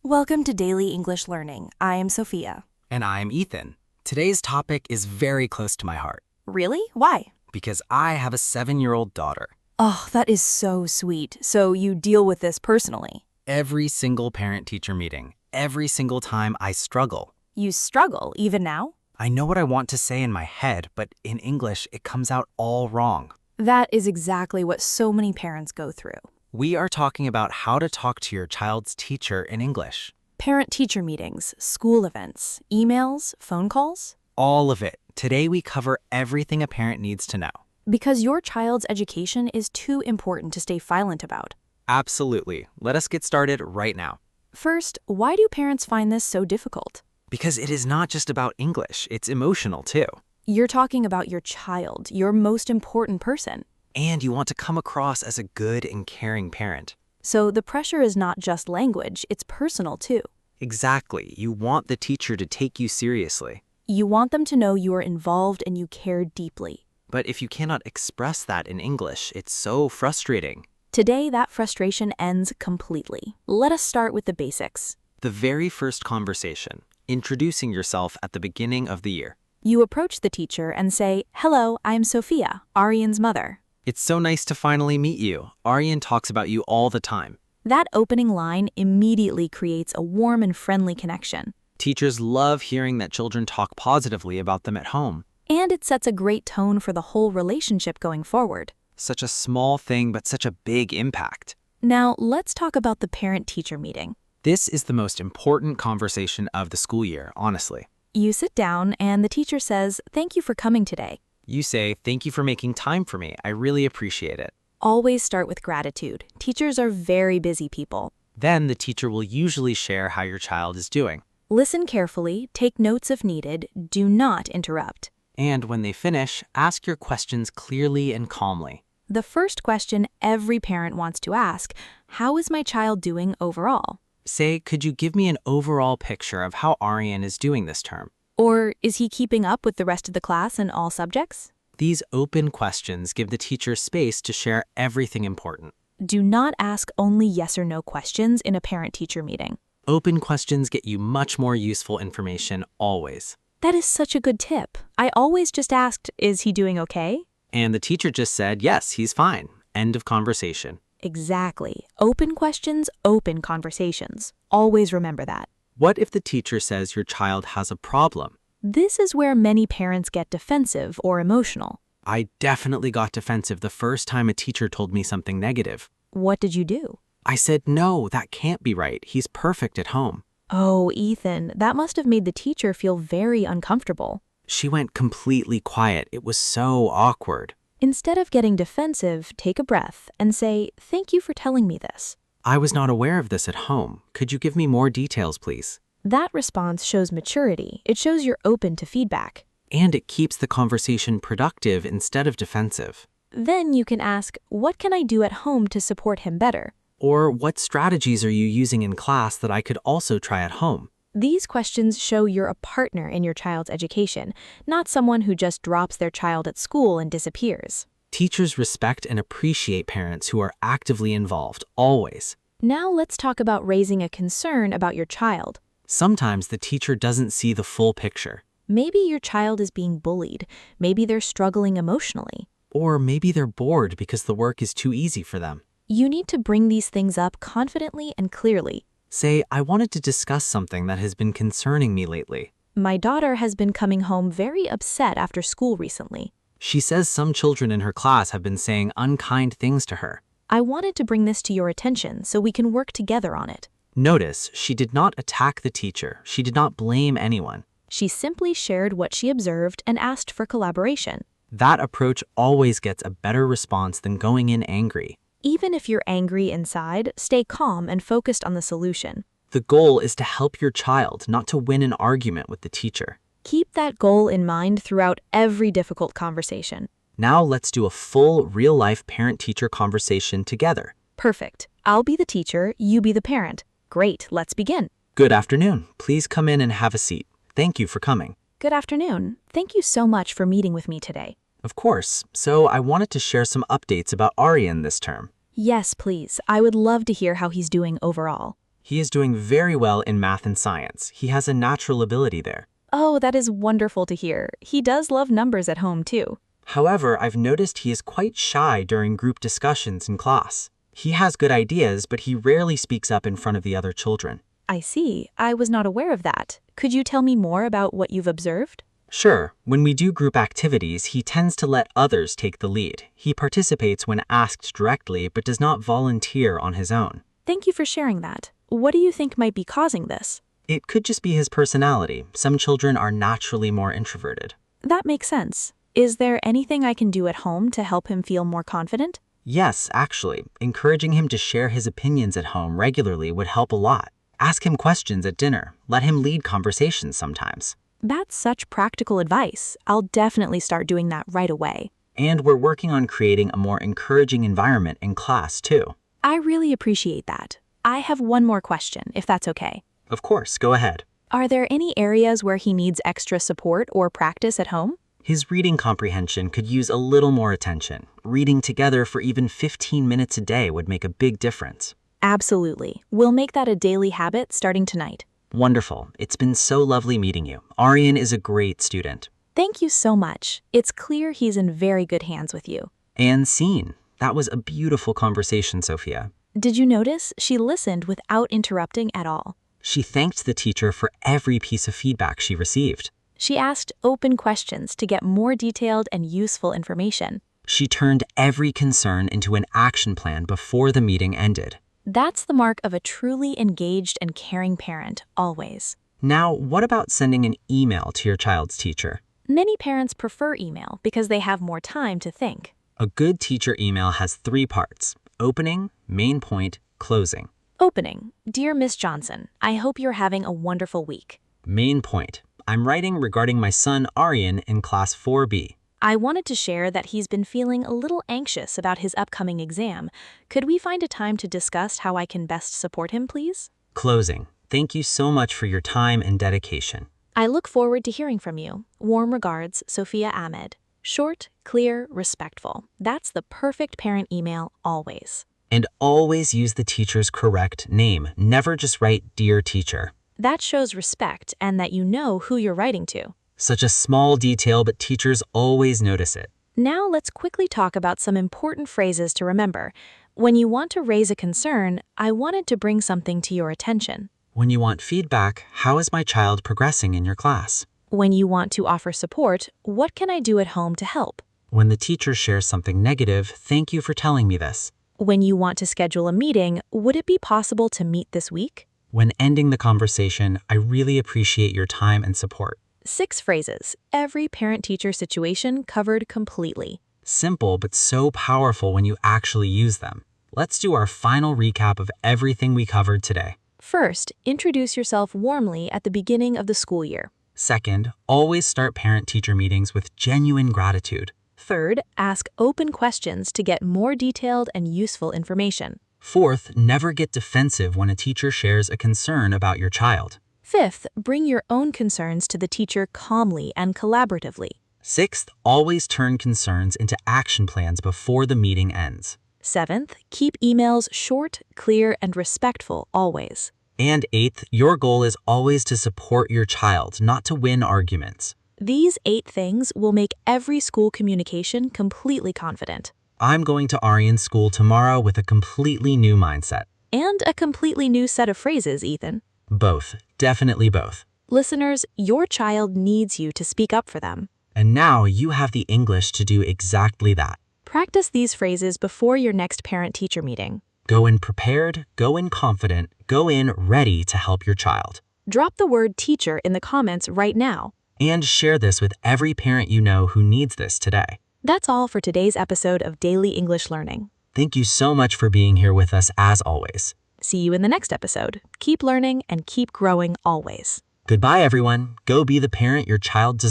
Welcome to Daily English Learning. I am Sophia. And I'm Ethan. Today's topic is very close to my heart Really? Why? because I have a 7-year-old daughter. Oh, that is so sweet. So you deal with this personally. Every single parent-teacher meeting, every single time I struggle. You struggle even now? I know what I want to say in my head, but in English, it comes out all wrong. That is exactly what so many parents go through. We are talking about how to talk to your child's teacher in English. Parent-teacher meetings, school events, emails, phone calls. All of it. Today we cover everything a parent needs to know. Because your child's education is too important to stay silent about. Absolutely. Let us get started right now. First, why do parents find this so difficult? Because it is not just about English, it's emotional too. You're talking about your child, your most important person. And you want to come across as a good and caring parent. So the pressure is not just language, it's personal too. Exactly. You want the teacher to take you seriously. You want them to know you are involved and you care deeply. But if you cannot express that in English, it's so frustrating. Today, that frustration ends completely. Let us start with the basics. The very first conversation, introducing yourself at the beginning of the year. You approach the teacher and say, "Hello, I'm Sophia, Arian's mother." It's so nice to finally meet you. Arian talks about you all the time. That opening line immediately creates a warm and friendly connection. Teachers love hearing that children talk positively about them at home. And it sets a great tone for the whole relationship going forward. Such a small thing, but such a big impact. Now, let's talk about the parent-teacher meeting. This is the most important conversation of the school year, honestly. You sit down and the teacher says, "Thank you for coming today." You say, "Thank you for making time for me. I really appreciate it." Always start with gratitude. Teachers are very busy people. Then the teacher will usually share how your child is doing. Listen carefully, take notes if needed, do not interrupt. And when they finish, ask your questions clearly and calmly. The first question every parent wants to ask, how is my child doing overall? Say, "Could you give me an overall picture of how Arian is doing this term?" Or is he keeping up with the rest of the class in all subjects? These open questions give the teacher space to share everything important. Do not ask only yes or no questions in a parent-teacher meeting. Open questions get you much more useful information always. That is such a good tip. I always just asked, is he doing okay? And the teacher just said, "Yes, he's fine." End of conversation. Exactly. Open questions, open conversations. Always remember that. What if the teacher says your child has a problem? This is where many parents get defensive or emotional. I definitely got defensive the first time a teacher told me something negative. What did you do? I said, "No, that can't be right. He's perfect at home." Oh, Ethan, that must have made the teacher feel very uncomfortable. She went completely quiet. It was so awkward. Instead of getting defensive, take a breath and say, "Thank you for telling me this." I was not aware of this at home. Could you give me more details, please? That response shows maturity. It shows you're open to feedback. And it keeps the conversation productive instead of defensive. Then you can ask, what can I do at home to support him better? Or what strategies are you using in class that I could also try at home? These questions show you're a partner in your child's education, not someone who just drops their child at school and disappears. Teachers respect and appreciate parents who are actively involved, always. Now let's talk about raising a concern about your child. Sometimes the teacher doesn't see the full picture. Maybe your child is being bullied. Maybe they're struggling emotionally. Or maybe they're bored because the work is too easy for them. You need to bring these things up confidently and clearly. Say, "I wanted to discuss something that has been concerning me lately. My daughter has been coming home very upset after school recently. She says some children in her class have been saying unkind things to her." I wanted to bring this to your attention so we can work together on it. Notice, she did not attack the teacher. She did not blame anyone. She simply shared what she observed and asked for collaboration. That approach always gets a better response than going in angry. Even if you're angry inside, stay calm and focused on the solution. The goal is to help your child, not to win an argument with the teacher. Keep that goal in mind throughout every difficult conversation. Now let's do a full, real-life parent-teacher conversation together. Perfect. I'll be the teacher, you be the parent. Great, let's begin. Good afternoon. Please come in and have a seat. Thank you for coming. Good afternoon. Thank you so much for meeting with me today. Of course. So I wanted to share some updates about Arian this term. Yes, please. I would love to hear how he's doing overall. He is doing very well in math and science. He has a natural ability there. Oh, that is wonderful to hear. He does love numbers at home, too. However, I've noticed he is quite shy during group discussions in class. He has good ideas, but he rarely speaks up in front of the other children. I see. I was not aware of that. Could you tell me more about what you've observed? Sure, when we do group activities, he tends to let others take the lead. He participates when asked directly, but does not volunteer on his own. Thank you for sharing that. What do you think might be causing this? It could just be his personality. Some children are naturally more introverted. That makes sense. Is there anything I can do at home to help him feel more confident? Yes, actually, encouraging him to share his opinions at home regularly would help a lot. Ask him questions at dinner. Let him lead conversations sometimes. That's such practical advice. I'll definitely start doing that right away. And we're working on creating a more encouraging environment in class, too. I really appreciate that. I have one more question, if that's okay. Of course, go ahead. Are there any areas where he needs extra support or practice at home? His reading comprehension could use a little more attention. Reading together for even 15 minutes a day would make a big difference. Absolutely. We'll make that a daily habit starting tonight. Wonderful. It's been so lovely meeting you. Aryan is a great student. Thank you so much. It's clear he's in very good hands with you. And scene. That was a beautiful conversation, Sophia. Did you notice she listened without interrupting at all? She thanked the teacher for every piece of feedback she received. She asked open questions to get more detailed and useful information. She turned every concern into an action plan before the meeting ended. That's the mark of a truly engaged and caring parent, always. Now, what about sending an email to your child's teacher? Many parents prefer email because they have more time to think. A good teacher email has 3 parts: opening, main point, closing. Opening. Dear Miss Johnson, I hope you're having a wonderful week. Main point. I'm writing regarding my son Aryan in class 4B. I wanted to share that he's been feeling a little anxious about his upcoming exam. Could we find a time to discuss how I can best support him, please? Closing. Thank you so much for your time and dedication. I look forward to hearing from you. Warm regards, Sofia Ahmed. Short, clear, respectful. That's the perfect parent email always. And always use the teacher's correct name. Never just write Dear Teacher. That shows respect and that you know who you're writing to. Such a small detail, but teachers always notice it. Now let's quickly talk about some important phrases to remember. When you want to raise a concern, I wanted to bring something to your attention. When you want feedback, how is my child progressing in your class? When you want to offer support, what can I do at home to help? When the teacher shares something negative, thank you for telling me this. When you want to schedule a meeting, would it be possible to meet this week? When ending the conversation, I really appreciate your time and support. 6 phrases, every parent-teacher situation covered completely. Simple, but so powerful when you actually use them. Let's do our final recap of everything we covered today. First, introduce yourself warmly at the beginning of the school year. Second, always start parent-teacher meetings with genuine gratitude. Third, ask open questions to get more detailed and useful information. Fourth, never get defensive when a teacher shares a concern about your child. Fifth, bring your own concerns to the teacher calmly and collaboratively. Sixth, always turn concerns into action plans before the meeting ends. Seventh, keep emails short, clear, and respectful always. And eighth, your goal is always to support your child, not to win arguments. These 8 things will make every school communication completely confident. I'm going to Aryan's school tomorrow with a completely new mindset. And a completely new set of phrases, Ethan. Both. Definitely both. Listeners, your child needs you to speak up for them. And now you have the English to do exactly that. Practice these phrases before your next parent-teacher meeting. Go in prepared, go in confident, go in ready to help your child. Drop the word teacher in the comments right now. And share this with every parent you know who needs this today. That's all for today's episode of Daily English Learning. Thank you so much for being here with us as always. See you in the next episode. Keep learning and keep growing always. Goodbye, everyone. Go be the parent your child deserves.